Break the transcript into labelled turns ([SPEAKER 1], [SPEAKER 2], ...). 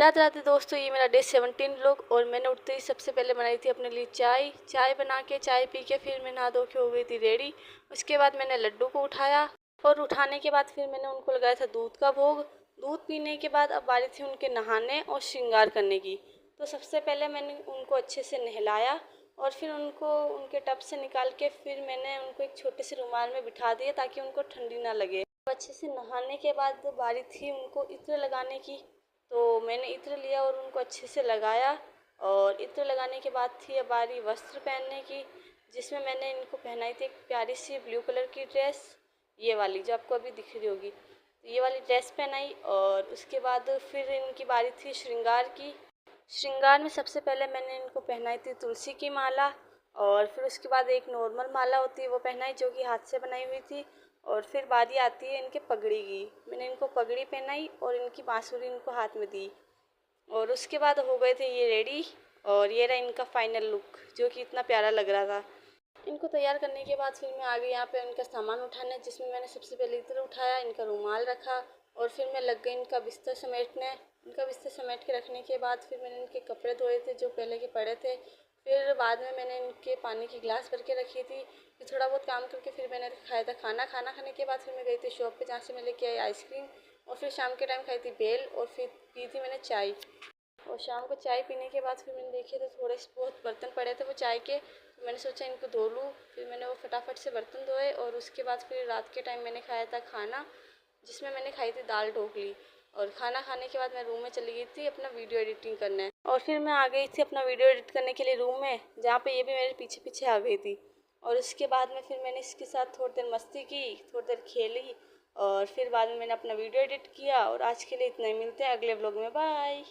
[SPEAKER 1] राधे राधे दोस्तों, ये मेरा डे 17 व्लॉग। और मैंने उठते ही सबसे पहले बनाई थी अपने लिए चाय बना के चाय पी के फिर मैं नहा धो के हो गई थी रेडी। उसके बाद मैंने लड्डू को उठाया और उठाने के बाद फिर मैंने उनको लगाया था दूध का भोग। दूध पीने के बाद अब बारी थी उनके नहाने और श्रृंगार करने की। तो सबसे पहले मैंने उनको अच्छे से नहलाया और फिर उनको उनके टब से निकाल के फिर मैंने उनको एक छोटे से रुमाल में बिठा दिया ताकि उनको ठंडी ना लगे। अच्छे से नहाने के बाद बारी थी उनको इत्र लगाने की। तो मैंने इत्र लिया और उनको अच्छे से लगाया। और इत्र लगाने के बाद थी अब बारी वस्त्र पहनने की, जिसमें मैंने इनको पहनाई थी एक प्यारी सी ब्लू कलर की ड्रेस, ये वाली जो आपको अभी दिख रही होगी। तो ये वाली ड्रेस पहनाई और उसके बाद फिर इनकी बारी थी श्रृंगार की। श्रृंगार में सबसे पहले मैंने इनको पहनाई थी तुलसी की माला और फिर उसके बाद एक नॉर्मल माला होती है वो पहनाई जो कि हाथ से बनाई हुई थी। और फिर बारी आती है इनके पगड़ी की। मैंने इनको पगड़ी पहनाई और इनकी बांसुरी इनको हाथ में दी और उसके बाद हो गए थे ये रेडी। और ये रहा इनका फाइनल लुक जो कि इतना प्यारा लग रहा था। इनको तैयार करने के बाद फिर मैं आ गई यहाँ पे इनका सामान उठाने, जिसमें मैंने सबसे पहले इत्र उठाया, इनका रुमाल रखा और फिर मैं लग गई इनका बिस्तर समेटने। इनका बिस्तर समेट के रखने के बाद फिर मैंने इनके कपड़े धोए थे जो पहले के पड़े थे। फिर बाद में मैंने इनके पानी की गिलास भर के रखी थी। फिर थोड़ा बहुत काम करके फिर मैंने खाया था खाना। खाना खाने के बाद फिर मैं गई थी शॉप पे, जहाँ से मैं लेके आई आइसक्रीम। और फिर शाम के टाइम खाई थी बेल और फिर पी थी मैंने चाय। और शाम को चाय पीने के बाद फिर मैंने देखे तो थोड़े से बहुत बर्तन पड़े थे वो चाय के, तो मैंने सोचा इनको धो लूँ। फिर मैंने वो फटाफट से बर्तन धोए और उसके बाद फिर रात के टाइम मैंने खाया था खाना, जिसमें मैंने खाई थी दाल ढोकली। और खाना खाने के बाद मैं रूम में चली गई थी अपना वीडियो एडिटिंग करने। और फिर मैं आ गई थी अपना वीडियो एडिट करने के लिए रूम में, जहाँ पे ये भी मेरे पीछे पीछे आ गई थी। और उसके बाद में फिर मैंने इसके साथ थोड़ी देर मस्ती की, थोड़ी देर खेली और फिर बाद में मैंने अपना वीडियो एडिट किया। और आज के लिए इतना ही, मिलते हैं अगले व्लॉग में, बाय।